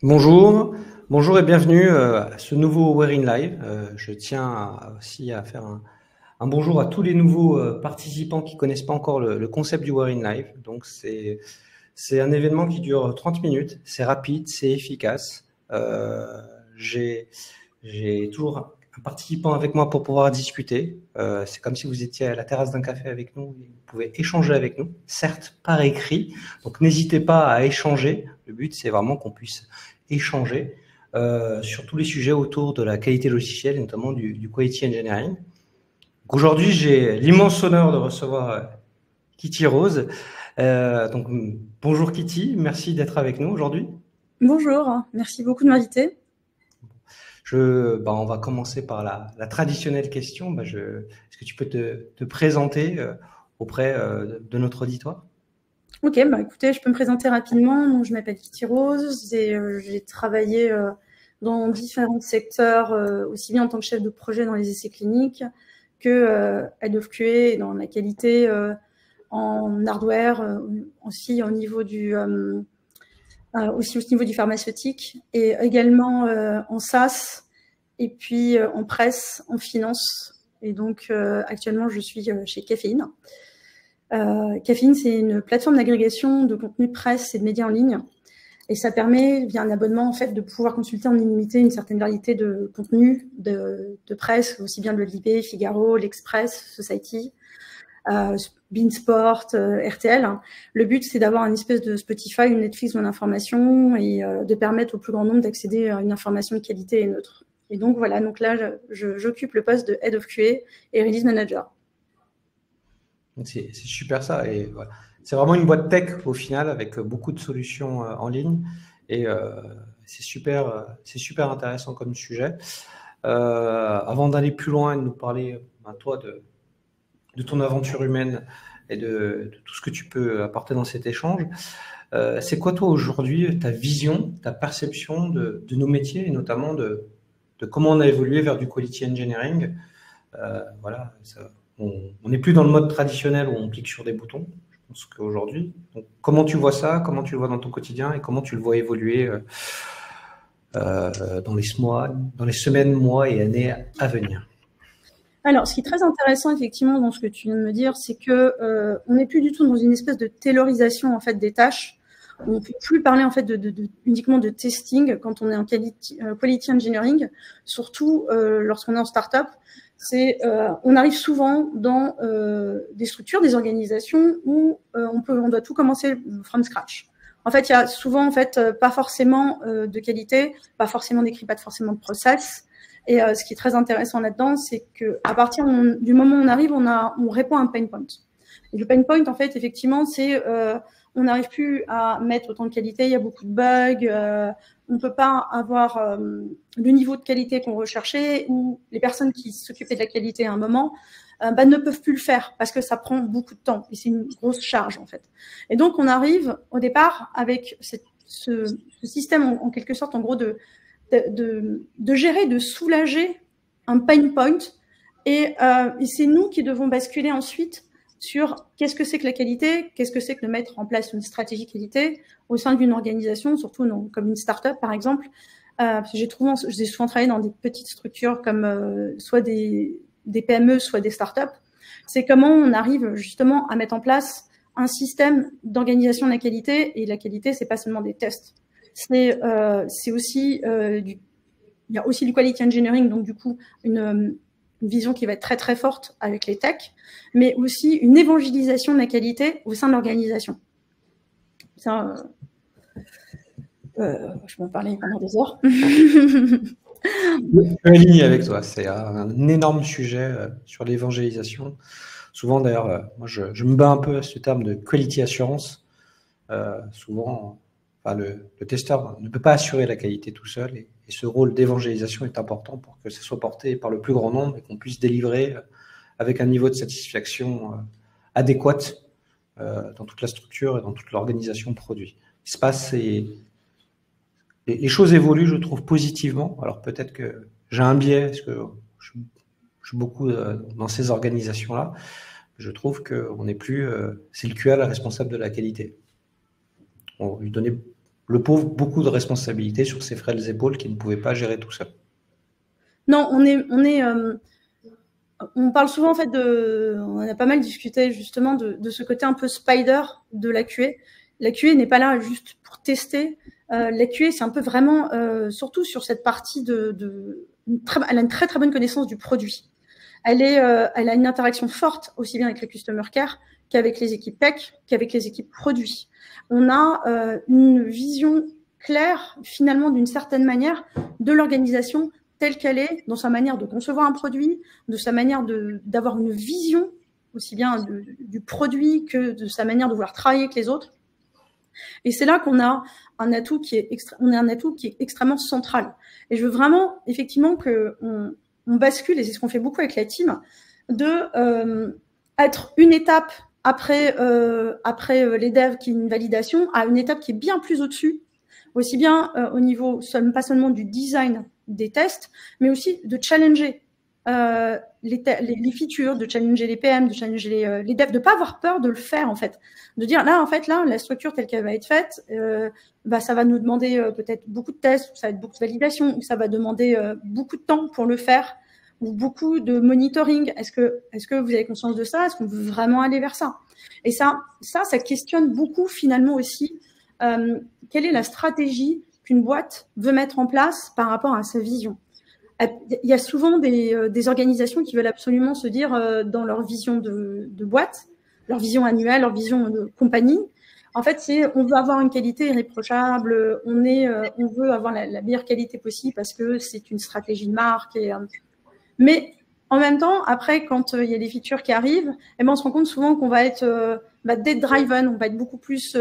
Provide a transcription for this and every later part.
Bonjour, bonjour et bienvenue à ce nouveau Wear in Live. Je tiens aussi à faire un bonjour à tous les nouveaux participants qui connaissent pas encore le concept du Wear in Live. Donc c'est un événement qui dure 30 minutes, c'est rapide, c'est efficace. J'ai toujours un participant avec moi pour pouvoir discuter. C'est comme si vous étiez à la terrasse d'un café avec nous et vous pouvez échanger avec nous, certes par écrit. Donc n'hésitez pas à échanger. Le but c'est vraiment qu'on puisse échanger sur tous les sujets autour de la qualité logicielle, et notamment du quality engineering. Aujourd'hui, j'ai l'immense honneur de recevoir Kitty Rose. Donc, bonjour Kitty, merci d'être avec nous aujourd'hui. Bonjour, merci beaucoup de m'inviter. On va commencer par la traditionnelle question. Est-ce que tu peux te présenter auprès de notre auditoire? Ok, écoutez, je peux me présenter rapidement. Donc, je m'appelle Kitty Rose et j'ai travaillé dans différents secteurs, aussi bien en tant que chef de projet dans les essais cliniques que Head of QA dans la qualité en hardware, aussi au niveau aussi au niveau du pharmaceutique et également en SaaS et puis en presse, en finance. Et donc actuellement, je suis chez Caféine. Caféine, c'est une plateforme d'agrégation de contenu presse et de médias en ligne. Et ça permet, via un abonnement, en fait, de pouvoir consulter en illimité une certaine variété de contenus de presse, aussi bien le Libé, Figaro, l'Express, Society, Beansport, RTL. Le but, c'est d'avoir une espèce de Spotify, une Netflix ou une information et de permettre au plus grand nombre d'accéder à une information de qualité et neutre. Et donc, voilà, donc là, j'occupe le poste de Head of QA et Release Manager. C'est super ça. Et voilà. C'est vraiment une boîte tech au final avec beaucoup de solutions en ligne. Et c'est super intéressant comme sujet. Avant d'aller plus loin et de nous parler, toi, de ton aventure humaine et de tout ce que tu peux apporter dans cet échange, c'est quoi toi aujourd'hui ta vision, ta perception de nos métiers et notamment de comment on a évolué vers du quality engineering? Voilà, on n'est plus dans le mode traditionnel où on clique sur des boutons. Je pense qu'aujourd'hui, comment tu vois ça, comment tu le vois dans ton quotidien et comment tu le vois évoluer dans les semaines, mois et années à venir? Alors, ce qui est très intéressant effectivement dans ce que tu viens de me dire, c'est que on n'est plus du tout dans une espèce de taylorisation en fait des tâches. On ne peut plus parler en fait uniquement de testing quand on est en quality engineering, surtout lorsqu'on est en startup. On arrive souvent dans des structures, des organisations où on doit tout commencer from scratch. En fait, il y a souvent en fait pas forcément de qualité, pas forcément d'écrit, pas forcément de process. Et ce qui est très intéressant là-dedans, c'est que à partir du moment où on arrive, on répond à un pain point. Et le pain point, en fait, effectivement, c'est on n'arrive plus à mettre autant de qualité, il y a beaucoup de bugs, on ne peut pas avoir le niveau de qualité qu'on recherchait, ou les personnes qui s'occupaient de la qualité à un moment ne peuvent plus le faire parce que ça prend beaucoup de temps et c'est une grosse charge en fait. Et donc on arrive au départ avec ce système en quelque sorte en gros de gérer, de soulager un pain point et c'est nous qui devons basculer ensuite sur qu'est-ce que c'est que la qualité, qu'est-ce que c'est que de mettre en place une stratégie qualité au sein d'une organisation, surtout comme une start-up par exemple. J'ai souvent travaillé dans des petites structures comme soit des PME, soit des start-up. C'est comment on arrive justement à mettre en place un système d'organisation de la qualité. Et la qualité, c'est pas seulement des tests. C'est aussi il y a aussi du quality engineering, donc du coup une vision qui va être très très forte avec les techs, mais aussi une évangélisation de la qualité au sein de l'organisation. Ça, je peux en parler pendant des heures. Je suis aligné avec toi, c'est un énorme sujet sur l'évangélisation. Souvent d'ailleurs, moi je me bats un peu à ce terme de quality assurance. Souvent, le testeur ne peut pas assurer la qualité tout seul et ce rôle d'évangélisation est important pour que ça soit porté par le plus grand nombre et qu'on puisse délivrer avec un niveau de satisfaction adéquat dans toute la structure et dans toute l'organisation produit. Ce qui se passe, c'est les choses évoluent, je trouve, positivement. Alors peut-être que j'ai un biais, parce que je suis beaucoup dans ces organisations-là. Je trouve qu'on n'est plus, c'est le QA le responsable de la qualité. On lui donnait le pauvre beaucoup de responsabilités sur ses frêles épaules qu'il ne pouvait pas gérer tout seul. Non, on parle souvent en fait on a pas mal discuté justement de ce côté un peu spider de la QA. La QA n'est pas là juste pour tester. La QA, c'est un peu vraiment, surtout sur cette partie elle a une très très bonne connaissance du produit. Elle a une interaction forte aussi bien avec les customer care qu'avec les équipes tech, qu'avec les équipes produits. On a une vision claire, finalement, d'une certaine manière, de l'organisation telle qu'elle est, dans sa manière de concevoir un produit, de sa manière d'avoir une vision aussi bien du produit que de sa manière de vouloir travailler avec les autres. Et c'est là qu'on a un atout qui est extrêmement central. Et je veux vraiment, effectivement, qu'on bascule, et c'est ce qu'on fait beaucoup avec la team, de être une étape après les devs qui est une validation, à une étape qui est bien plus au-dessus, aussi bien au niveau, pas seulement du design des tests, mais aussi de challenger les features, de challenger les PM, de challenger les devs, de pas avoir peur de le faire en fait, de dire là en fait la structure telle qu'elle va être faite, ça va nous demander peut-être beaucoup de tests, ça va être beaucoup de validation, ça va demander beaucoup de temps pour le faire, ou beaucoup de monitoring. Est-ce que vous avez conscience de ça? Est-ce qu'on veut vraiment aller vers ça? Et ça questionne beaucoup finalement aussi quelle est la stratégie qu'une boîte veut mettre en place par rapport à sa vision. Il y a souvent des organisations qui veulent absolument se dire dans leur vision de boîte, leur vision annuelle, leur vision de compagnie. En fait, on veut avoir une qualité irréprochable, on veut avoir la meilleure qualité possible parce que c'est une stratégie de marque. Mais en même temps, après, quand il y a des features qui arrivent, on se rend compte souvent qu'on va être date-driven, on va être beaucoup plus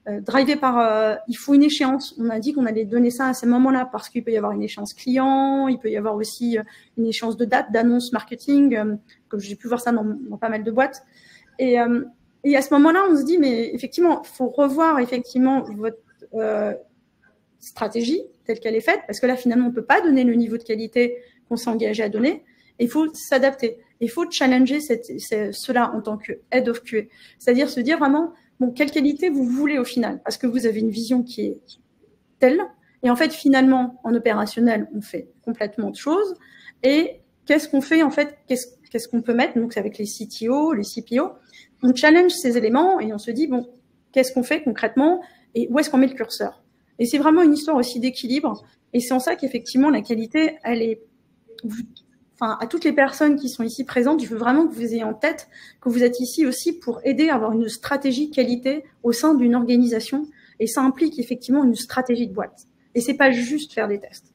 drivé par il faut une échéance. On a dit qu'on allait donner ça à ces moments-là parce qu'il peut y avoir une échéance client, il peut y avoir aussi une échéance de date, d'annonce marketing, comme j'ai pu voir ça dans pas mal de boîtes. Et à ce moment-là, on se dit, mais effectivement, il faut revoir effectivement votre stratégie telle qu'elle est faite, parce que là, finalement, on ne peut pas donner le niveau de qualité qu'on s'est engagé à donner. Il faut s'adapter. Il faut challenger cela en tant que head of QA. C'est-à-dire se dire vraiment, bon, quelle qualité vous voulez au final? Parce que vous avez une vision qui est telle. Et en fait, finalement, en opérationnel, on fait complètement autre chose. Et qu'est-ce qu'on fait, en fait? Qu'est-ce qu'on peut mettre? Donc, c'est avec les CTO, les CPO. On challenge ces éléments et on se dit, bon, qu'est-ce qu'on fait concrètement? Et où est-ce qu'on met le curseur? Et c'est vraiment une histoire aussi d'équilibre. Et c'est en ça qu'effectivement, la qualité, elle est... Enfin, à toutes les personnes qui sont ici présentes, je veux vraiment que vous ayez en tête que vous êtes ici aussi pour aider à avoir une stratégie qualité au sein d'une organisation. Et ça implique effectivement une stratégie de boîte. Et c'est pas juste faire des tests.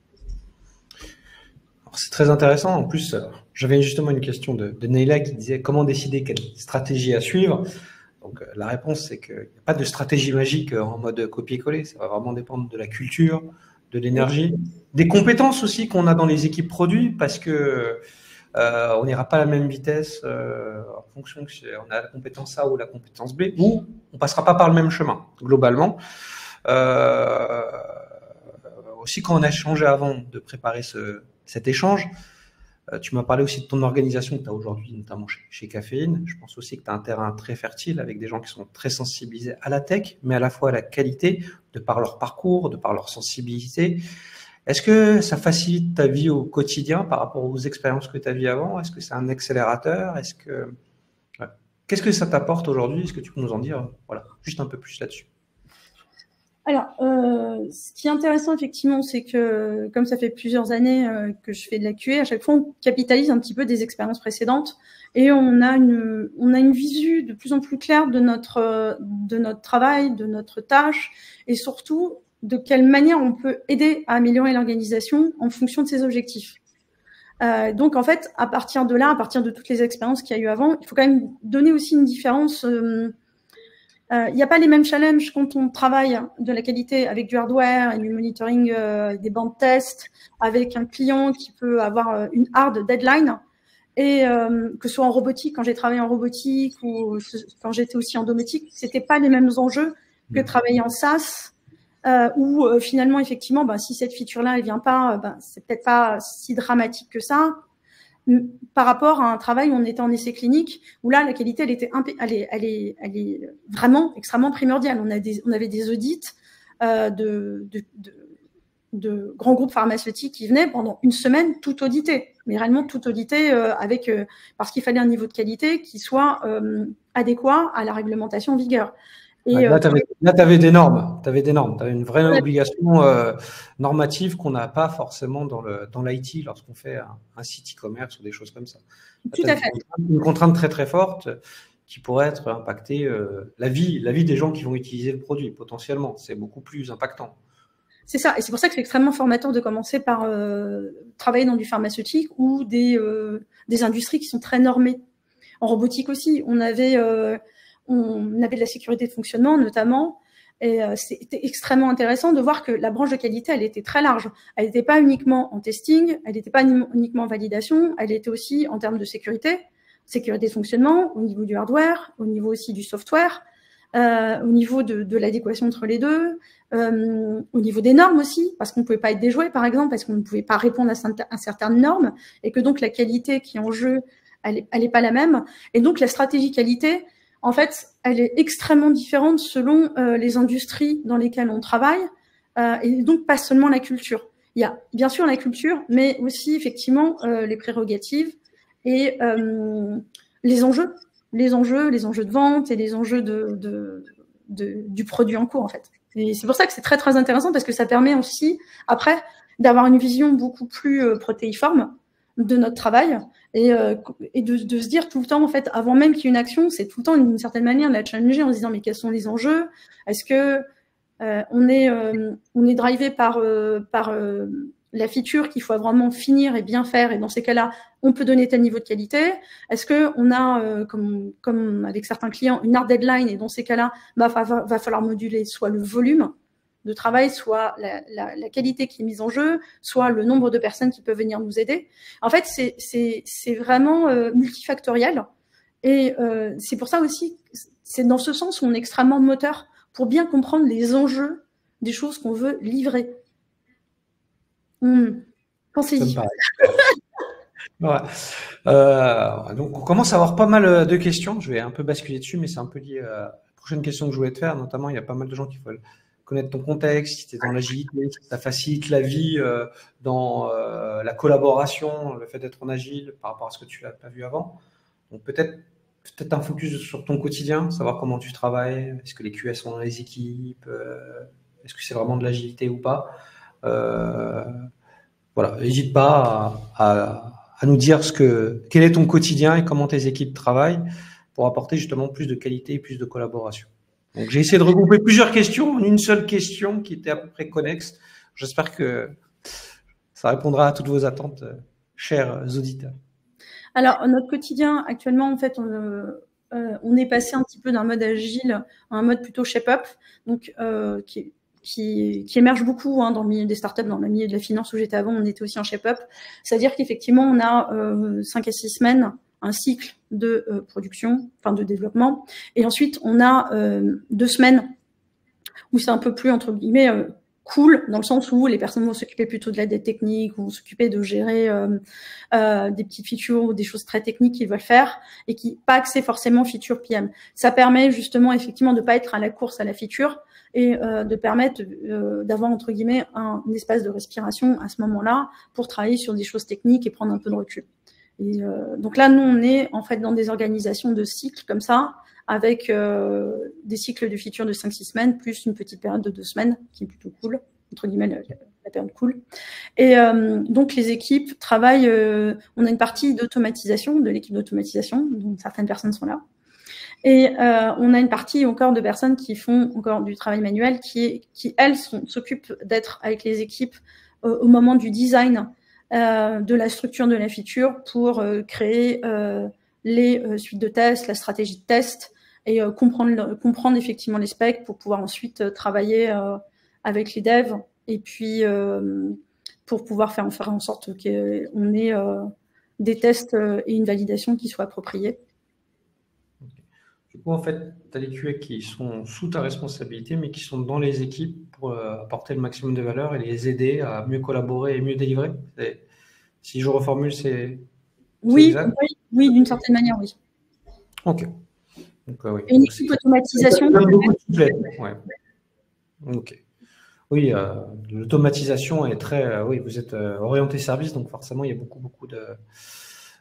C'est très intéressant. En plus, j'avais justement une question de Neila qui disait comment décider quelle stratégie à suivre. Donc, la réponse, c'est qu'il n'y a pas de stratégie magique en mode copier-coller. Ça va vraiment dépendre de la culture, de l'énergie, des compétences aussi qu'on a dans les équipes produits, parce que on n'ira pas à la même vitesse en fonction que on a la compétence A ou la compétence B, ou on passera pas par le même chemin globalement. Aussi, quand on a échangé avant de préparer cet échange, tu m'as parlé aussi de ton organisation que tu as aujourd'hui, notamment chez Caféine. Je pense aussi que tu as un terrain très fertile avec des gens qui sont très sensibilisés à la tech, mais à la fois à la qualité, de par leur parcours, de par leur sensibilité. Est-ce que ça facilite ta vie au quotidien par rapport aux expériences que tu as vues avant? Est-ce que c'est un accélérateur? Qu'est-ce que ça t'apporte aujourd'hui? Est-ce que tu peux nous en dire juste un peu plus là-dessus? Alors, ce qui est intéressant, effectivement, c'est que comme ça fait plusieurs années que je fais de la QA, à chaque fois, on capitalise un petit peu des expériences précédentes et on a une visu de plus en plus claire de notre travail, de notre tâche et surtout de quelle manière on peut aider à améliorer l'organisation en fonction de ses objectifs. Donc, en fait, à partir de là, à partir de toutes les expériences qu'il y a eu avant, il faut quand même donner aussi une différence. Il n'y a pas les mêmes challenges quand on travaille de la qualité avec du hardware et du monitoring, des bancs de tests, avec un client qui peut avoir une hard deadline. Et que ce soit en robotique, quand j'ai travaillé en robotique ou quand j'étais aussi en domotique, c'était pas les mêmes enjeux que travailler en SaaS, où finalement, effectivement, si cette feature-là, elle vient pas, c'est peut-être pas si dramatique que ça. Par rapport à un travail où on était en essai clinique, où là, la qualité, elle est vraiment extrêmement primordiale. On avait des audits de grands groupes pharmaceutiques qui venaient pendant une semaine tout auditer, mais réellement tout auditer parce qu'il fallait un niveau de qualité qui soit adéquat à la réglementation en vigueur. Et là, tu avais des normes. Tu avais une vraie obligation normative qu'on n'a pas forcément dans l'IT lorsqu'on fait un site e-commerce ou des choses comme ça. Tout à fait. Une contrainte très, très forte qui pourrait être impacter la vie des gens qui vont utiliser le produit, potentiellement. C'est beaucoup plus impactant. C'est ça. Et c'est pour ça que c'est extrêmement formateur de commencer par travailler dans du pharmaceutique ou des industries qui sont très normées. En robotique aussi, on avait de la sécurité de fonctionnement notamment, et c'était extrêmement intéressant de voir que la branche de qualité, elle était très large. Elle n'était pas uniquement en testing, elle n'était pas uniquement en validation, elle était aussi en termes de sécurité de fonctionnement, au niveau du hardware, au niveau aussi du software, au niveau de l'adéquation entre les deux, au niveau des normes aussi, parce qu'on ne pouvait pas être déjoué, par exemple, parce qu'on ne pouvait pas répondre à certaines normes, et que donc la qualité qui est en jeu, elle est pas la même. Et donc la stratégie qualité, en fait, elle est extrêmement différente selon les industries dans lesquelles on travaille, et donc pas seulement la culture. Il y a bien sûr la culture, mais aussi effectivement les prérogatives et les enjeux de vente et les enjeux du produit en cours, en fait. Et c'est pour ça que c'est très, très intéressant, parce que ça permet aussi, après, d'avoir une vision beaucoup plus protéiforme de notre travail et de se dire tout le temps, en fait, avant même qu'il y ait une action, c'est tout le temps, d'une certaine manière, de la challenger en se disant, mais quels sont les enjeux? Est-ce que on est drivé par la feature qu'il faut vraiment finir et bien faire, et dans ces cas-là, on peut donner tel niveau de qualité. Est-ce qu'on a, comme avec certains clients, une hard deadline, et dans ces cas-là, va falloir moduler soit le volume de travail, soit la qualité qui est mise en jeu, soit le nombre de personnes qui peuvent venir nous aider. En fait, c'est vraiment multifactoriel, et c'est pour ça aussi, c'est dans ce sens où on est extrêmement moteur pour bien comprendre les enjeux des choses qu'on veut livrer. Pensez-y. Ouais. Donc, on commence à avoir pas mal de questions. Je vais un peu basculer dessus, mais c'est un peu lié à la prochaine question que je voulais te faire. Notamment, il y a pas mal de gens qui veulent connaître ton contexte, si tu es dans l'agilité, si ça facilite la vie dans la collaboration, le fait d'être en agile par rapport à ce que tu n'as pas vu avant. Donc, peut-être un focus sur ton quotidien, savoir comment tu travailles. Est-ce que les QS sont dans les équipes? Est-ce que c'est vraiment de l'agilité ou pas? Voilà, n'hésite pas à nous dire quel est ton quotidien et comment tes équipes travaillent pour apporter justement plus de qualité et plus de collaboration. Donc, j'ai essayé de regrouper plusieurs questions en une seule question qui était à peu près connexe. J'espère que ça répondra à toutes vos attentes, chers auditeurs. Alors, notre quotidien, actuellement, en fait, on est passé un petit peu d'un mode agile à un mode plutôt shape-up, donc qui émerge beaucoup dans le milieu des startups, dans le milieu de la finance où j'étais avant, on était aussi en shape-up. C'est-à-dire qu'effectivement, on a 5 à 6 semaines, un cycle de production, enfin de développement, et ensuite on a 2 semaines où c'est un peu plus, entre guillemets, cool, dans le sens où les personnes vont s'occuper plutôt de la dette technique, vont s'occuper de gérer des petites features ou des choses très techniques qu'ils veulent faire, et qui pas axées forcément feature PM. Ça permet justement effectivement de pas être à la course à la feature, et de permettre d'avoir, entre guillemets, un espace de respiration à ce moment-là pour travailler sur des choses techniques et prendre un peu de recul. Et donc là, nous, on est en fait dans des organisations de cycles comme ça, avec des cycles de feature de 5-6 semaines, plus une petite période de 2 semaines, qui est plutôt cool, entre guillemets, la période cool. Et donc, les équipes travaillent, on a une partie d'automatisation, de l'équipe d'automatisation, dont certaines personnes sont là. Et on a une partie encore de personnes qui font encore du travail manuel, qui elles, s'occupent d'être avec les équipes au moment du design de la structure de la feature pour créer les suites de tests, la stratégie de test, et comprendre effectivement les specs pour pouvoir ensuite travailler avec les devs, et puis pour pouvoir faire en sorte qu'on ait des tests et une validation qui soient appropriés. Du coup, en fait, tu as les QA qui sont sous ta responsabilité, mais qui sont dans les équipes pour apporter le maximum de valeur et les aider à mieux collaborer et mieux délivrer. Si je reformule, c'est exact? Oui, d'une certaine manière, oui. Ok. Donc, oui. Et une équipe automatisation. Ouais. Ok. Oui, l'automatisation est très. Oui, vous êtes orienté service, donc forcément, il y a beaucoup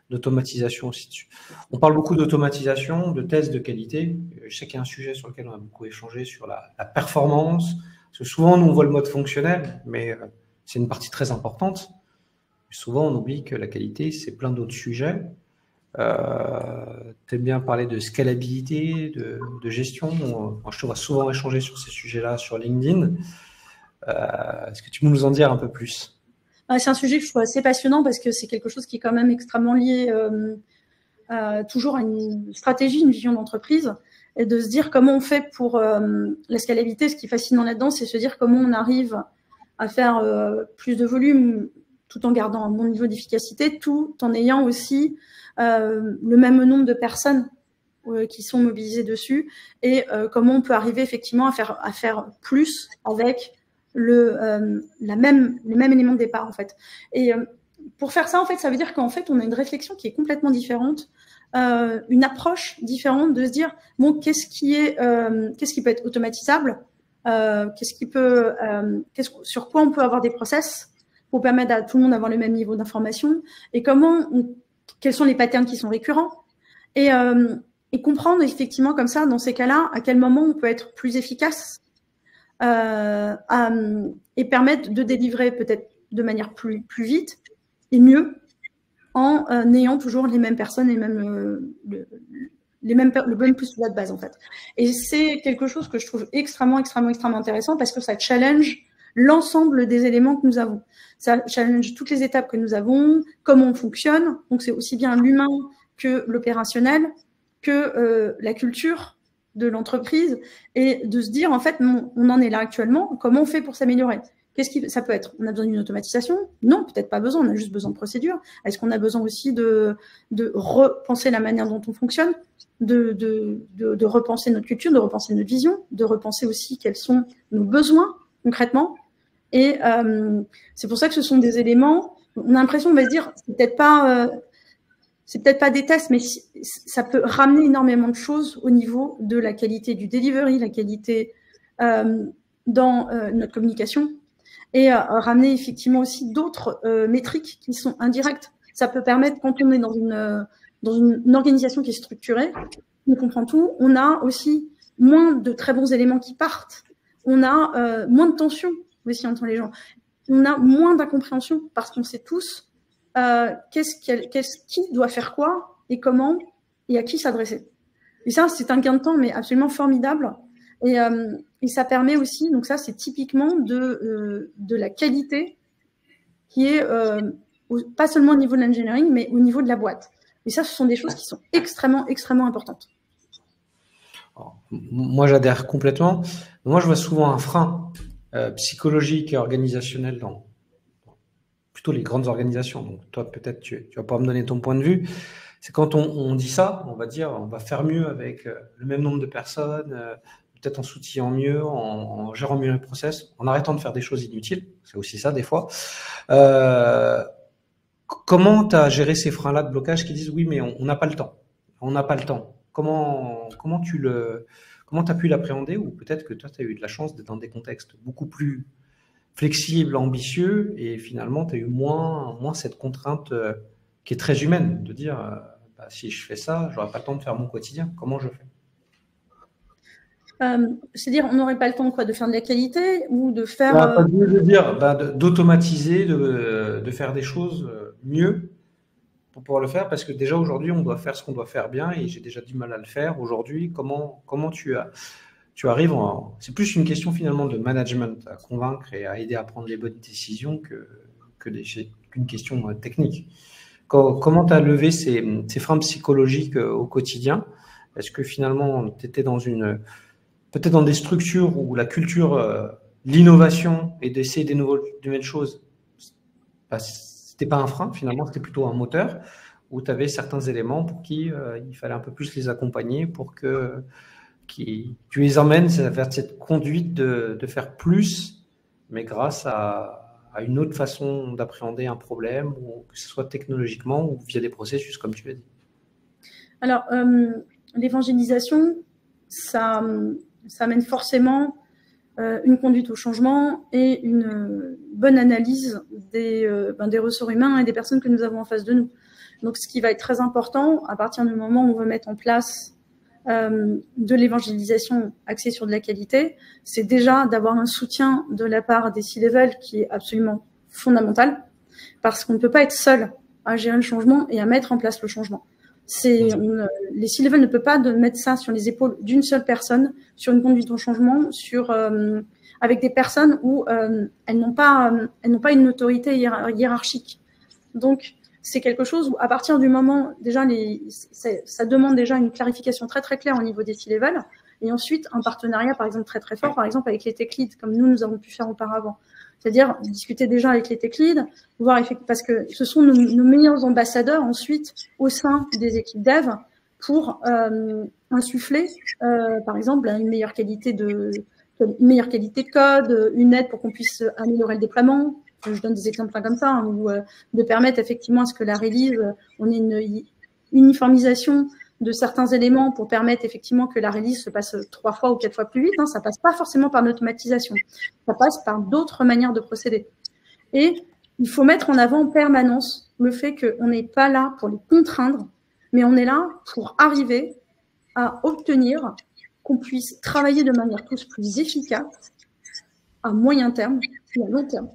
d'automatisation aussi dessus. On parle beaucoup d'automatisation, de tests de qualité. Je sais qu'il y a un sujet sur lequel on a beaucoup échangé sur la performance. Parce que souvent, nous, on voit le mode fonctionnel, mais c'est une partie très importante. Souvent, on oublie que la qualité, c'est plein d'autres sujets. Tu aimes bien parler de scalabilité, de gestion. Moi, je te vois souvent échanger sur ces sujets-là sur LinkedIn. Est-ce que tu peux nous en dire un peu plus? C'est un sujet que je trouve assez passionnant parce que c'est quelque chose qui est quand même extrêmement lié toujours à une stratégie, une vision d'entreprise, et de se dire comment on fait pour la scalabilité. Ce qui est fascinant là-dedans, c'est se dire comment on arrive à faire plus de volume tout en gardant un bon niveau d'efficacité, tout en ayant aussi le même nombre de personnes qui sont mobilisées dessus, et comment on peut arriver effectivement à faire plus avec les mêmes éléments de départ en fait. Et pour faire ça, en fait, ça veut dire qu'en fait, on a une réflexion qui est complètement différente, une approche différente de se dire bon, qu'est-ce qui peut être automatisable, sur quoi on peut avoir des process pour permettre à tout le monde d'avoir le même niveau d'information, et quels sont les patterns qui sont récurrents, et comprendre effectivement comme ça, dans ces cas-là, à quel moment on peut être plus efficace et permettre de délivrer peut-être de manière plus vite et mieux, en ayant toujours les mêmes personnes et le même postulat de base en fait. Et c'est quelque chose que je trouve extrêmement intéressant parce que ça challenge l'ensemble des éléments que nous avons. Ça challenge toutes les étapes que nous avons, comment on fonctionne. Donc c'est aussi bien l'humain que l'opérationnel, que la culture de l'entreprise, et de se dire en fait on en est là actuellement, comment on fait pour s'améliorer? Ça peut être, on a besoin d'une automatisation? Non, peut-être pas besoin, on a juste besoin de procédures. Est-ce qu'on a besoin aussi de repenser la manière dont on fonctionne, de repenser notre culture, de repenser notre vision, de repenser aussi quels sont nos besoins concrètement? Et c'est pour ça que ce sont des éléments, on a l'impression, on va se dire, c'est peut-être pas des tests, mais ça peut ramener énormément de choses au niveau de la qualité du delivery, la qualité dans notre communication, et ramener effectivement aussi d'autres métriques qui sont indirectes. Ça peut permettre, quand on est dans une organisation qui est structurée, on comprend tout, on a aussi moins de très bons éléments qui partent, on a moins de tension aussi entre les gens, on a moins d'incompréhension parce qu'on sait tous qui doit faire quoi et comment et à qui s'adresser. Et ça, c'est un gain de temps mais absolument formidable. Et ça permet aussi, donc ça, c'est typiquement de la qualité qui est pas seulement au niveau de l'engineering, mais au niveau de la boîte. Et ça, ce sont des choses qui sont extrêmement importantes. Alors, moi, j'adhère complètement. Moi, je vois souvent un frein psychologique et organisationnel dans plutôt les grandes organisations. Donc, toi, peut-être, tu vas pouvoir me donner ton point de vue. C'est quand on dit ça, on va dire, on va faire mieux avec le même nombre de personnes, peut-être en s'outillant mieux, en gérant mieux les process, en arrêtant de faire des choses inutiles. C'est aussi ça, des fois. Comment tu as géré ces freins-là de blocage qui disent oui, mais on n'a pas le temps. On n'a pas le temps. Comment tu as pu l'appréhender, ou peut-être que toi, tu as eu de la chance d'être dans des contextes beaucoup plus flexibles, ambitieux, et finalement, tu as eu moins cette contrainte qui est très humaine, de dire bah, si je fais ça, j'aurai pas le temps de faire mon quotidien. Comment je fais? C'est-à-dire, on n'aurait pas le temps de faire de la qualité ou de faire. Pas de dire d'automatiser, de faire des choses mieux pour pouvoir le faire, parce que déjà aujourd'hui, on doit faire ce qu'on doit faire bien, et j'ai déjà du mal à le faire aujourd'hui. Comment tu arrives c'est plus une question finalement de management à convaincre et à aider à prendre les bonnes décisions qu'une question technique. Comment tu as levé ces freins psychologiques au quotidien? Est-ce que finalement, tu étais peut-être dans des structures où la culture, l'innovation et d'essayer des nouvelles choses, bah, c'était pas un frein, finalement, c'était plutôt un moteur, où tu avais certains éléments pour qui il fallait un peu plus les accompagner pour que tu les emmènes vers cette conduite de faire plus, mais grâce à une autre façon d'appréhender un problème, ou que ce soit technologiquement ou via des processus, comme tu l'as dit. Alors, l'évangélisation, ça amène forcément une conduite au changement et une bonne analyse des ressorts humains et des personnes que nous avons en face de nous. Donc, ce qui va être très important, à partir du moment où on veut mettre en place de l'évangélisation axée sur de la qualité, c'est déjà d'avoir un soutien de la part des C-level qui est absolument fondamental, parce qu'on ne peut pas être seul à gérer le changement et à mettre en place le changement. Les C-level ne peuvent pas mettre ça sur les épaules d'une seule personne, sur une conduite au changement, avec des personnes où elles n'ont pas une autorité hiérarchique. Donc, c'est quelque chose où, à partir du moment, déjà, ça demande déjà une clarification très très claire au niveau des C-level, et ensuite un partenariat, par exemple, très très fort, par exemple avec les tech leads, comme nous avons pu faire auparavant. C'est-à-dire discuter déjà avec les tech leads, voir parce que ce sont nos meilleurs ambassadeurs ensuite au sein des équipes dev pour insuffler, par exemple, une meilleure qualité de code, une aide pour qu'on puisse améliorer le déploiement. Je donne des exemples comme ça, hein, ou de permettre effectivement à ce que la release, on ait une uniformisation de certains éléments pour permettre effectivement que la release se passe 3 fois ou 4 fois plus vite. Hein. Ça passe pas forcément par l'automatisation, ça passe par d'autres manières de procéder. Et il faut mettre en avant en permanence le fait qu'on n'est pas là pour les contraindre, mais on est là pour arriver à obtenir qu'on puisse travailler de manière tous plus efficace à moyen terme et à long terme.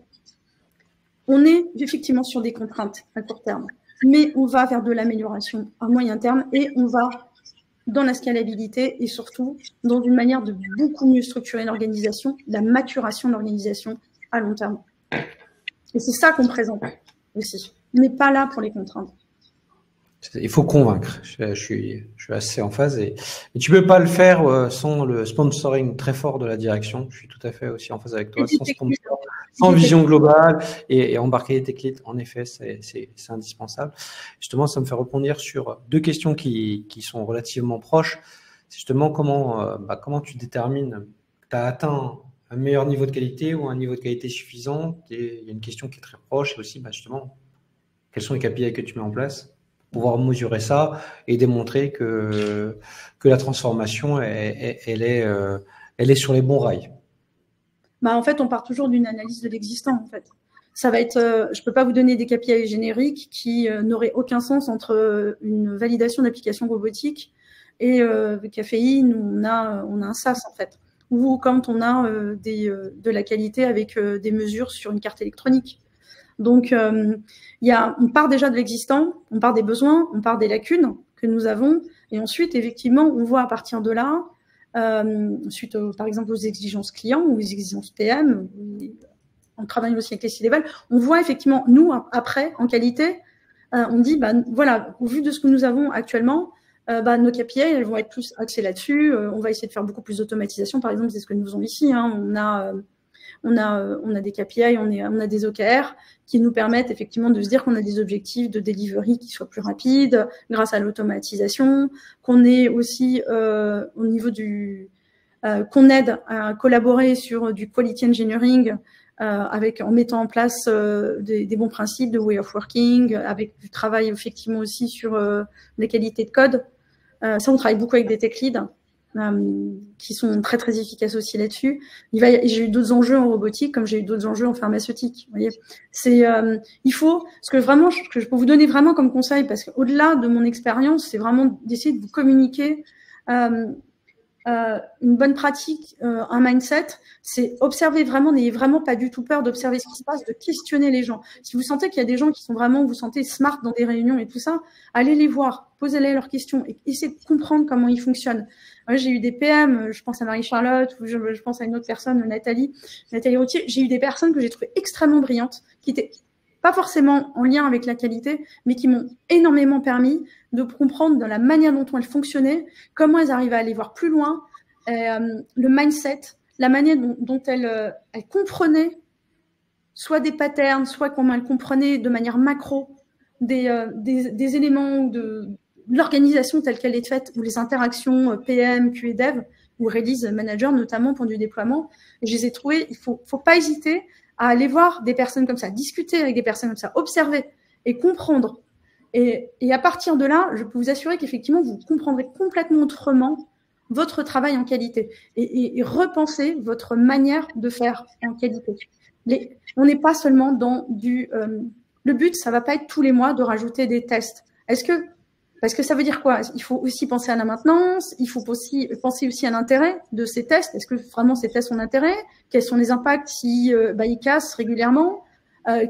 On est effectivement sur des contraintes à court terme, mais on va vers de l'amélioration à moyen terme et on va dans la scalabilité et surtout dans une manière de beaucoup mieux structurer l'organisation, la maturation de l'organisation à long terme. Et c'est ça qu'on présente aussi. On n'est pas là pour les contraindre. Il faut convaincre. Je suis assez en phase. Et tu peux pas le faire sans le sponsoring très fort de la direction. Je suis tout à fait aussi en phase avec toi. Sans sponsor, sans vision globale et embarquer les tech leads, en effet, c'est indispensable. Justement, ça me fait rebondir sur 2 questions qui sont relativement proches. C'est justement comment tu détermines que tu as atteint un meilleur niveau de qualité ou un niveau de qualité suffisant. Et il y a une question qui est très proche aussi, justement, quels sont les KPI que tu mets en place? Pouvoir mesurer ça et démontrer que la transformation, elle est sur les bons rails. En fait, on part toujours d'une analyse de l'existant, en fait. Ça va être, je peux pas vous donner des KPI génériques qui n'auraient aucun sens entre une validation d'application robotique et caféine, où on a un SaaS, en fait. Ou quand on a de la qualité avec des mesures sur une carte électronique. Donc, on part déjà de l'existant, on part des besoins, on part des lacunes que nous avons, et ensuite, effectivement, on voit à partir de là, suite, par exemple, aux exigences clients ou aux exigences PM, on travaille aussi avec les C-level, on voit effectivement, nous, après, en qualité, on dit, voilà, au vu de ce que nous avons actuellement, nos KPI, elles vont être plus axées là-dessus, on va essayer de faire beaucoup plus d'automatisation, par exemple, c'est ce que nous faisons ici, hein, on a des KPI, on a des OKR qui nous permettent effectivement de se dire qu'on a des objectifs de delivery qui soient plus rapides grâce à l'automatisation, qu'on est aussi au niveau qu'on aide à collaborer sur du quality engineering en mettant en place des bons principes de way of working, avec du travail effectivement aussi sur la qualité de code. Ça, on travaille beaucoup avec des tech leads. Qui sont très très efficaces aussi là-dessus. J'ai eu d'autres enjeux en robotique comme j'ai eu d'autres enjeux en pharmaceutique. Vous voyez, il faut ce que je peux vous donner vraiment comme conseil, parce qu'au-delà de mon expérience, c'est vraiment d'essayer de vous communiquer une bonne pratique, un mindset, c'est observer vraiment, n'ayez vraiment pas du tout peur d'observer ce qui se passe, de questionner les gens. Si vous sentez qu'il y a des gens qui sont vraiment, vous sentez smart dans des réunions et tout ça, allez les voir, posez-les leurs questions et essayez de comprendre comment ils fonctionnent. Moi, j'ai eu des PM, je pense à Marie-Charlotte, ou je pense à une autre personne, Nathalie Routier, j'ai eu des personnes que j'ai trouvées extrêmement brillantes, qui étaient pas forcément en lien avec la qualité, mais qui m'ont énormément permis de comprendre dans la manière dont elles fonctionnaient, comment elles arrivaient à aller voir plus loin, le mindset, la manière dont elles comprenaient soit des patterns, soit comment elles comprenaient de manière macro des éléments de l'organisation telle qu'elle est faite, ou les interactions PM, QA Dev, ou Release Manager, notamment pour du déploiement. Et je les ai trouvées, il faut pas hésiter à aller voir des personnes comme ça, discuter avec des personnes comme ça, observer et comprendre. Et à partir de là, je peux vous assurer qu'effectivement, vous comprendrez complètement autrement votre travail en qualité et repenser votre manière de faire en qualité. On n'est pas seulement dans du... le but, ça va pas être tous les mois de rajouter des tests. Parce que ça veut dire quoi? Il faut aussi penser à la maintenance, il faut aussi penser aussi à l'intérêt de ces tests. Est-ce que vraiment ces tests ont d'intérêt? Quels sont les impacts si ils cassent régulièrement?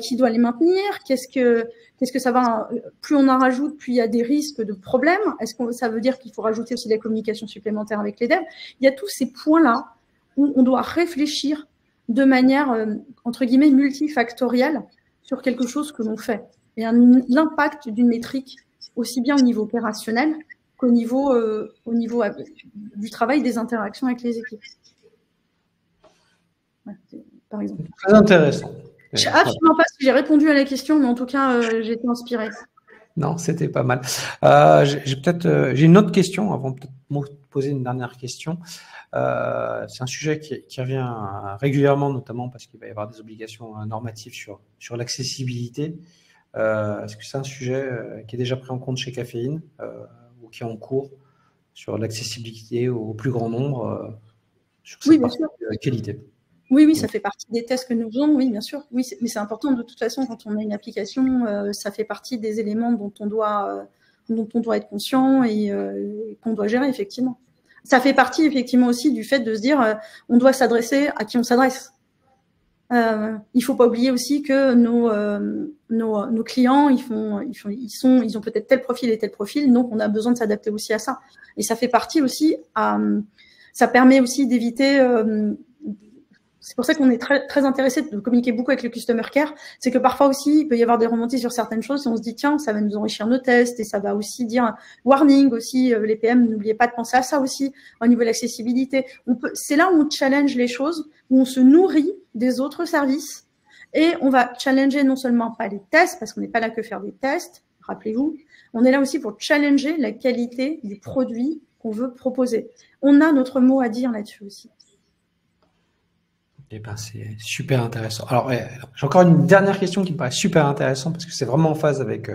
Qui doit les maintenir? Qu'est-ce que ça va? Plus on en rajoute, plus il y a des risques de problèmes. Est-ce que ça veut dire qu'il faut rajouter aussi de la communication supplémentaire avec les devs? Il y a tous ces points-là où on doit réfléchir de manière, entre guillemets, multifactorielle sur quelque chose que l'on fait. Et l'impact d'une métrique aussi bien au niveau opérationnel qu'au niveau, du travail des interactions avec les équipes. Ouais, par exemple. Très intéressant. Je ne sais absolument pas si j'ai répondu à la question, mais en tout cas, j'ai été inspirée. Non, c'était pas mal. J'ai une autre question avant peut-être de poser une dernière question. C'est un sujet qui revient régulièrement, notamment parce qu'il va y avoir des obligations normatives sur l'accessibilité. Est-ce que c'est un sujet qui est déjà pris en compte chez Caféine ou qui est en cours sur l'accessibilité au plus grand nombre sur cette partie de qualité? Oui, ça fait partie des tests que nous faisons, oui, bien sûr. Oui, mais c'est important de toute façon, quand on a une application, ça fait partie des éléments dont on doit être conscient et qu'on doit gérer, effectivement. Ça fait partie, effectivement, aussi du fait de se dire, on doit s'adresser à qui on s'adresse. Il faut pas oublier aussi que nos clients, ils ont peut-être tel profil et tel profil, donc on a besoin de s'adapter aussi à ça. Et ça fait partie aussi ça permet aussi d'éviter, c'est pour ça qu'on est très, très intéressé de communiquer beaucoup avec le customer care. C'est que parfois aussi, il peut y avoir des remontées sur certaines choses et on se dit, tiens, ça va nous enrichir nos tests et ça va aussi dire warning aussi, les PM, n'oubliez pas de penser à ça aussi au niveau de l'accessibilité. C'est là où on challenge les choses, où on se nourrit des autres services et on va challenger non seulement pas les tests, parce qu'on n'est pas là que faire des tests, rappelez-vous, on est là aussi pour challenger la qualité du produit qu'on veut proposer. On a notre mot à dire là-dessus aussi. Eh ben, c'est super intéressant. Alors, j'ai encore une dernière question qui me paraît super intéressante parce que c'est vraiment en phase avec,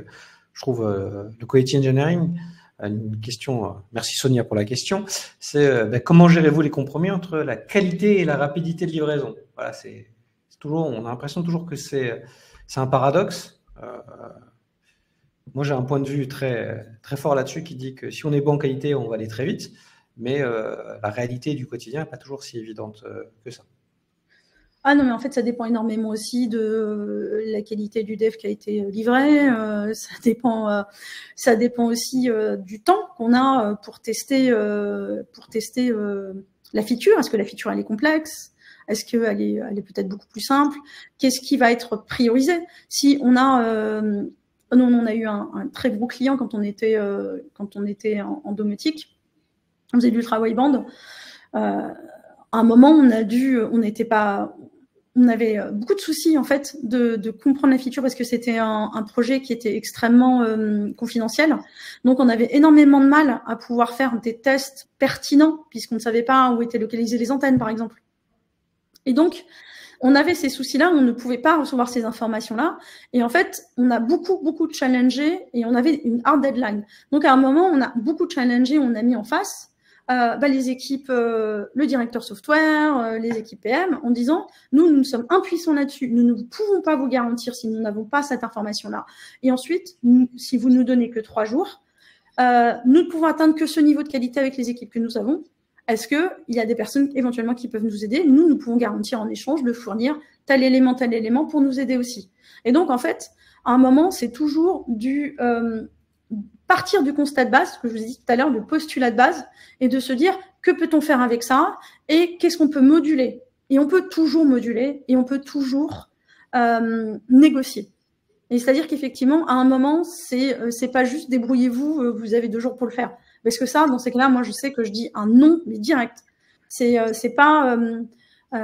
je trouve, le quality engineering. Une question, merci Sonia pour la question. C'est comment gérez-vous les compromis entre la qualité et la rapidité de livraison? Voilà, c'est toujours, on a l'impression toujours que c'est un paradoxe. Moi, j'ai un point de vue très, très fort là-dessus qui dit que si on est bon en qualité, on va aller très vite. Mais la réalité du quotidien n'est pas toujours si évidente que ça. Ah non, mais en fait, ça dépend énormément aussi de la qualité du dev qui a été livré. Ça dépend aussi du temps qu'on a pour tester la feature. Est-ce que la feature elle est complexe? Est-ce qu'elle est peut-être beaucoup plus simple? Qu'est-ce qui va être priorisé? Si on a on a eu un très gros client quand on était en domotique, on faisait du ultra wideband. À un moment, on avait beaucoup de soucis en fait de comprendre la feature parce que c'était un projet qui était extrêmement confidentiel. Donc on avait énormément de mal à pouvoir faire des tests pertinents puisqu'on ne savait pas où étaient localisées les antennes par exemple. Et donc on avait ces soucis-là, on ne pouvait pas recevoir ces informations-là. Et en fait, on a beaucoup challengé et on avait une hard deadline. Donc à un moment, on a beaucoup challengé, on a mis en face les équipes, le directeur software, les équipes PM, en disant nous sommes impuissants là-dessus, nous ne pouvons pas vous garantir si nous n'avons pas cette information-là. Et ensuite, si vous nous donnez que 3 jours, nous ne pouvons atteindre que ce niveau de qualité avec les équipes que nous avons. Est-ce qu'il y a des personnes éventuellement qui peuvent nous aider? Nous pouvons garantir en échange de fournir tel élément pour nous aider aussi. Et donc, en fait, à un moment, c'est toujours partir du constat de base, que je vous ai dit tout à l'heure, le postulat de base, et de se dire que peut-on faire avec ça et qu'est-ce qu'on peut moduler. Et on peut toujours moduler et on peut toujours négocier. Et c'est-à-dire qu'effectivement, à un moment, c'est pas juste débrouillez-vous, vous avez 2 jours pour le faire. Parce que ça, dans ces cas-là, moi, je sais que je dis un non, mais direct. C'est pas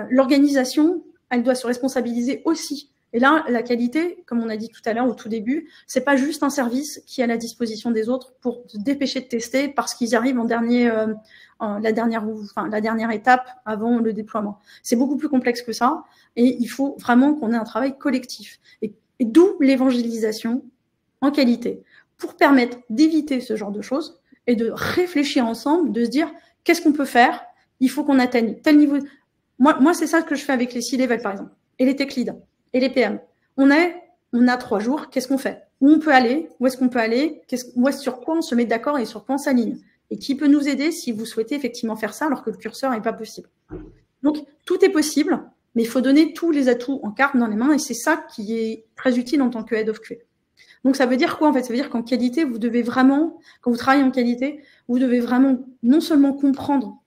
l'organisation, elle doit se responsabiliser aussi. Et là, la qualité, comme on a dit tout à l'heure au tout début, c'est pas juste un service qui est à la disposition des autres pour se dépêcher de tester parce qu'ils arrivent la dernière étape avant le déploiement. C'est beaucoup plus complexe que ça et il faut vraiment qu'on ait un travail collectif. Et d'où l'évangélisation en qualité pour permettre d'éviter ce genre de choses et de réfléchir ensemble, de se dire qu'est-ce qu'on peut faire? Il faut qu'on atteigne tel niveau. Moi c'est ça que je fais avec les C-level, par exemple, et les tech leads, et les PM. On a 3 jours, qu'est-ce qu'on fait? Où on peut aller? Où est-ce qu'on peut aller? Sur quoi on se met d'accord et sur quoi on s'aligne? Et qui peut nous aider si vous souhaitez effectivement faire ça alors que le curseur n'est pas possible? Donc, tout est possible, mais il faut donner tous les atouts en carte dans les mains et c'est ça qui est très utile en tant que Head of QA. Donc, ça veut dire quoi en fait? Ça veut dire qu'en qualité, vous devez vraiment, quand vous travaillez en qualité, vous devez vraiment non seulement comprendre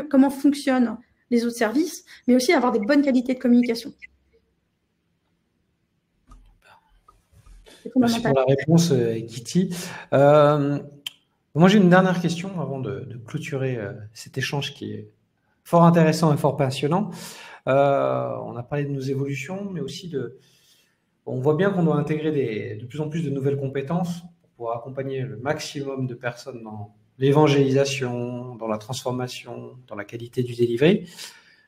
comment fonctionnent les autres services, mais aussi avoir des bonnes qualités de communication. Merci pour la réponse, Kitty. Moi, j'ai une dernière question avant de clôturer cet échange qui est fort intéressant et fort passionnant. On a parlé de nos évolutions, mais aussi on voit bien qu'on doit intégrer de plus en plus de nouvelles compétences pour pouvoir accompagner le maximum de personnes dans l'évangélisation, dans la transformation, dans la qualité du delivery.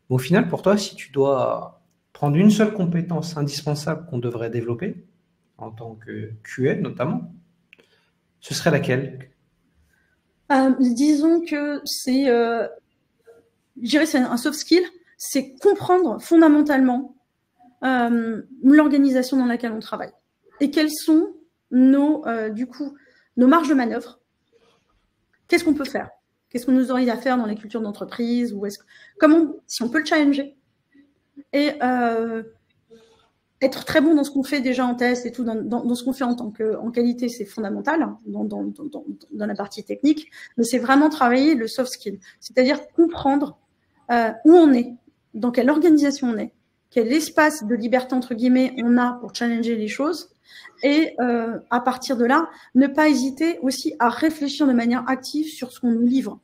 Mais au final, pour toi, si tu dois prendre une seule compétence indispensable qu'on devrait développer, en tant que QA notamment, ce serait laquelle? Disons que c'est, je dirais, c'est un soft skill, c'est comprendre fondamentalement l'organisation dans laquelle on travaille et quelles sont nos marges de manœuvre. Qu'est-ce qu'on peut faire? Qu'est-ce qu'on nous aurait à faire dans les cultures d'entreprise? Si on peut le challenger et être très bon dans ce qu'on fait déjà en test et tout, dans ce qu'on fait en qualité, c'est fondamental dans la partie technique, mais c'est vraiment travailler le soft skill, c'est-à-dire comprendre où on est, dans quelle organisation on est, quel espace de liberté, entre guillemets, on a pour challenger les choses, et à partir de là, ne pas hésiter aussi à réfléchir de manière active sur ce qu'on nous livre.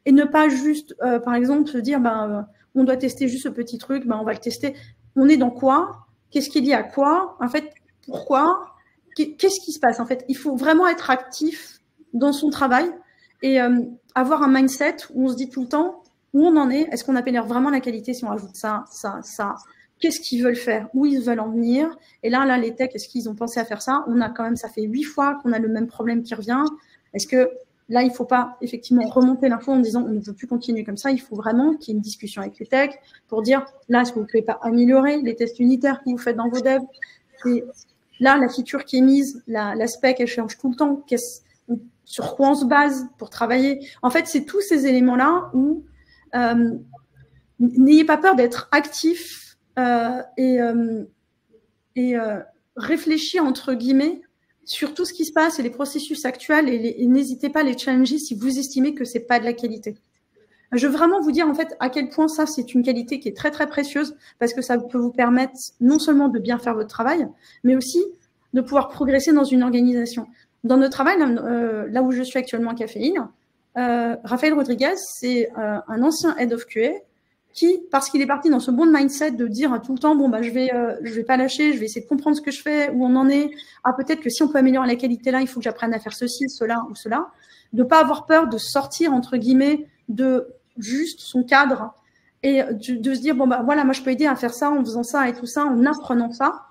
Et ne pas juste, par exemple, se dire, on doit tester juste ce petit truc, on va le tester. On est dans quoi? Qu'est-ce qui est lié à quoi? En fait, pourquoi? Qu'est-ce qui se passe? En fait, il faut vraiment être actif dans son travail et avoir un mindset où on se dit tout le temps où on en est. Est-ce qu'on améliore vraiment la qualité si on rajoute ça? Qu'est-ce qu'ils veulent faire? Où ils veulent en venir? Et là, les techs, est-ce qu'ils ont pensé à faire ça? Ça fait 8 fois qu'on a le même problème qui revient. Est-ce que là, il ne faut pas effectivement remonter l'info en disant on ne veut plus continuer comme ça. Il faut vraiment qu'il y ait une discussion avec les techs pour dire là, est-ce que vous ne pouvez pas améliorer les tests unitaires que vous faites dans vos devs? Et là, la feature qui est mise, la spec, elle change tout le temps. Sur quoi on se base pour travailler? En fait, c'est tous ces éléments-là où n'ayez pas peur d'être actif et réfléchir, entre guillemets, sur tout ce qui se passe et les processus actuels et n'hésitez pas à les challenger si vous estimez que c'est pas de la qualité. Je veux vraiment vous dire en fait à quel point ça c'est une qualité qui est très très précieuse parce que ça peut vous permettre non seulement de bien faire votre travail, mais aussi de pouvoir progresser dans une organisation. Dans notre travail, là où je suis actuellement à Caféine, Raphaël Rodriguez, c'est un ancien Head of QA qui, parce qu'il est parti dans ce bon mindset de dire tout le temps, je vais pas lâcher, je vais essayer de comprendre ce que je fais, où on en est. Ah, peut-être que si on peut améliorer la qualité là, il faut que j'apprenne à faire ceci, cela ou cela. De pas avoir peur de sortir, entre guillemets, de juste son cadre et de se dire, voilà, moi, je peux aider à faire ça en faisant ça et tout ça, en apprenant ça.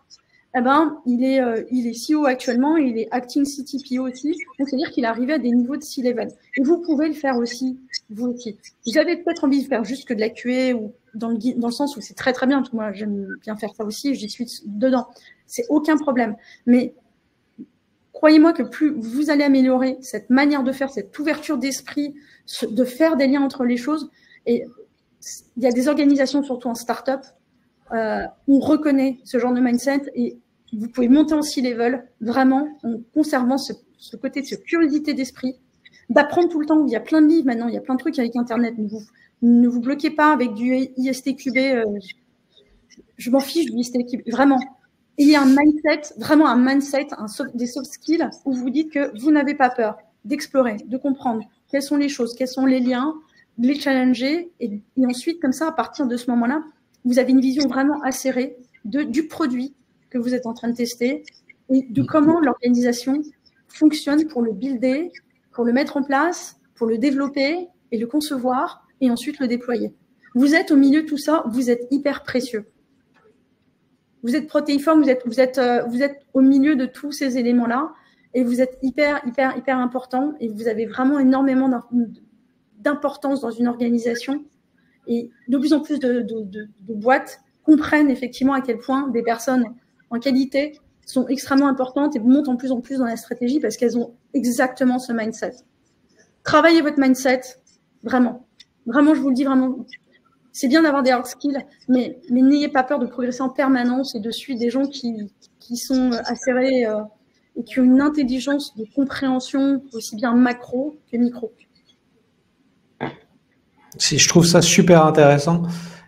Eh ben, il est CEO actuellement, il est acting CTPO aussi. Donc, c'est-à-dire qu'il est arrivé à des niveaux de C-level. Et vous pouvez le faire aussi, vous aussi. Vous avez peut-être envie de faire juste que de la QA ou dans le sens où c'est très, très bien, parce que moi, j'aime bien faire ça aussi, j'y suis dedans. C'est aucun problème. Mais croyez-moi que plus vous allez améliorer cette manière de faire, cette ouverture d'esprit, de faire des liens entre les choses, et il y a des organisations, surtout en start-up, où on reconnaît ce genre de mindset et vous pouvez monter en C-level vraiment en conservant ce côté de cette curiosité d'esprit, d'apprendre tout le temps. Il y a plein de livres maintenant, il y a plein de trucs avec Internet. Ne vous bloquez pas avec du ISTQB. Je m'en fiche du ISTQB, vraiment. Il y a un mindset, vraiment un mindset, des soft skills où vous dites que vous n'avez pas peur d'explorer, de comprendre quelles sont les choses, quels sont les liens, de les challenger et ensuite, comme ça, à partir de ce moment-là, vous avez une vision vraiment acérée du produit que vous êtes en train de tester et de comment l'organisation fonctionne pour le builder, pour le mettre en place, pour le développer et le concevoir et ensuite le déployer. Vous êtes au milieu de tout ça, vous êtes hyper précieux. Vous êtes protéiforme, vous êtes au milieu de tous ces éléments-là et vous êtes hyper important et vous avez vraiment énormément d'importance dans une organisation. Et de plus en plus de boîtes comprennent effectivement à quel point des personnes en qualité sont extrêmement importantes et montent en plus dans la stratégie parce qu'elles ont exactement ce mindset. Travaillez votre mindset, vraiment. Vraiment, je vous le dis vraiment. C'est bien d'avoir des hard skills, mais n'ayez pas peur de progresser en permanence et de suivre des gens qui sont acérés et qui ont une intelligence de compréhension aussi bien macro que micro. Je trouve ça super intéressant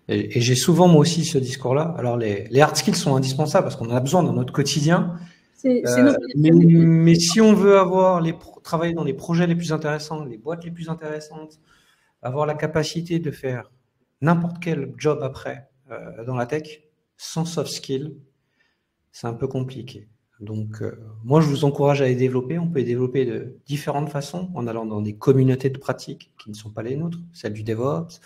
et j'ai souvent moi aussi ce discours-là. Alors les hard skills sont indispensables parce qu'on en a besoin dans notre quotidien. Mais si on veut travailler dans les projets les plus intéressants, les boîtes les plus intéressantes, avoir la capacité de faire n'importe quel job après dans la tech, sans soft skills, c'est un peu compliqué. Donc, moi, je vous encourage à les développer. On peut les développer de différentes façons, en allant dans des communautés de pratiques qui ne sont pas les nôtres, celles du DevOps,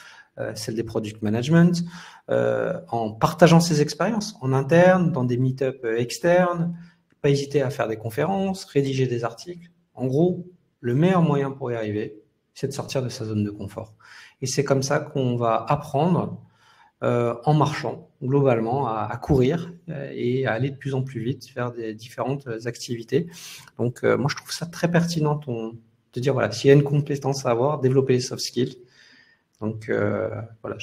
celles des Product Management, en partageant ses expériences en interne, dans des meet-up externes, pas hésiter à faire des conférences, rédiger des articles. En gros, le meilleur moyen pour y arriver, c'est de sortir de sa zone de confort. Et c'est comme ça qu'on va apprendre en marchant, globalement, à courir et à aller de plus en plus vite vers des différentes activités. Donc, moi, je trouve ça très pertinent de dire, voilà, s'il y a une compétence à avoir, développer les soft skills. Donc, voilà,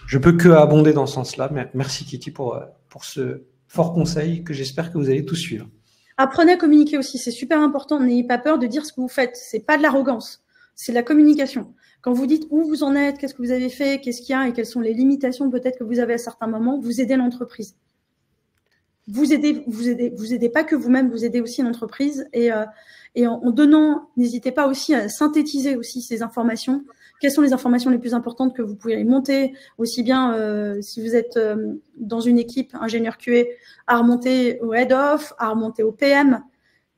je peux que abonder dans ce sens-là. Merci Kitty pour ce fort conseil que j'espère que vous allez tous suivre. Apprenez à communiquer aussi, c'est super important. N'ayez pas peur de dire ce que vous faites. C'est pas de l'arrogance, c'est de la communication. Quand vous dites où vous en êtes, qu'est-ce que vous avez fait, qu'est-ce qu'il y a et quelles sont les limitations peut-être que vous avez à certains moments, vous aidez l'entreprise. Vous aidez pas que vous-même, vous aidez aussi l'entreprise et en donnant, n'hésitez pas aussi à synthétiser aussi ces informations. Quelles sont les informations les plus importantes que vous pouvez monter, aussi bien si vous êtes dans une équipe ingénieur QA, à remonter au head-off, à remonter au PM.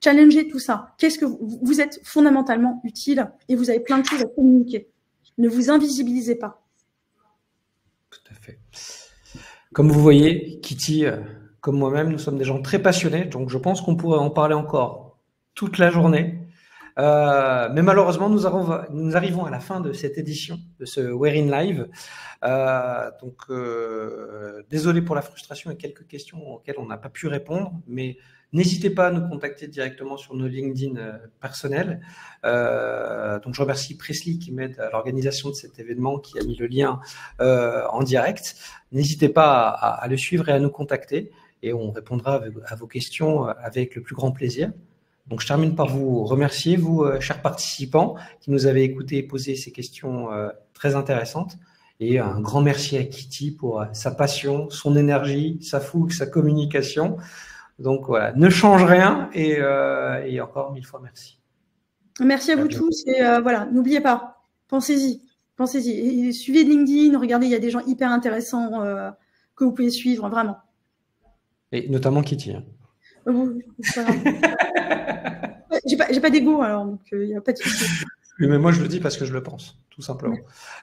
Challenger tout ça. Qu'est-ce que vous êtes fondamentalement utile et vous avez plein de choses à communiquer. Ne vous invisibilisez pas. Tout à fait. Comme vous voyez, Kitty, comme moi-même, nous sommes des gens très passionnés, donc je pense qu'on pourrait en parler encore toute la journée. Mais malheureusement, nous arrivons à la fin de cette édition, de ce We're in Live. Donc, désolé pour la frustration et quelques questions auxquelles on n'a pas pu répondre, mais n'hésitez pas à nous contacter directement sur nos LinkedIn personnels. Donc, je remercie Presley qui m'aide à l'organisation de cet événement, qui a mis le lien en direct. N'hésitez pas à le suivre et à nous contacter et on répondra à vos questions avec le plus grand plaisir. Donc, je termine par vous remercier, vous, chers participants, qui nous avez écoutés et posé ces questions très intéressantes. Et un grand merci à Kitty pour sa passion, son énergie, sa fougue, sa communication. Donc, voilà, ne change rien et encore 1000 fois merci. Merci à vous tous et voilà, n'oubliez pas, pensez-y. Et suivez LinkedIn, regardez, il y a des gens hyper intéressants que vous pouvez suivre, vraiment. Et notamment Kitty. Hein. J'ai pas d'ego, alors donc il n'y a pas de souci. Oui, mais moi je le dis parce que je le pense, tout simplement.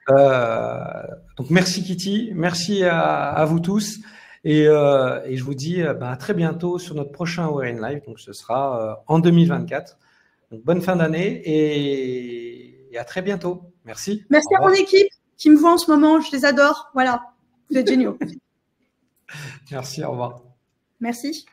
Donc merci Kitty, merci à vous tous et je vous dis à très bientôt sur notre prochain We're in Live. Donc ce sera en 2024. Donc bonne fin d'année et à très bientôt. Merci. Merci à mon équipe qui me voit en ce moment, je les adore. Voilà, vous êtes géniaux. Merci, au revoir. Merci.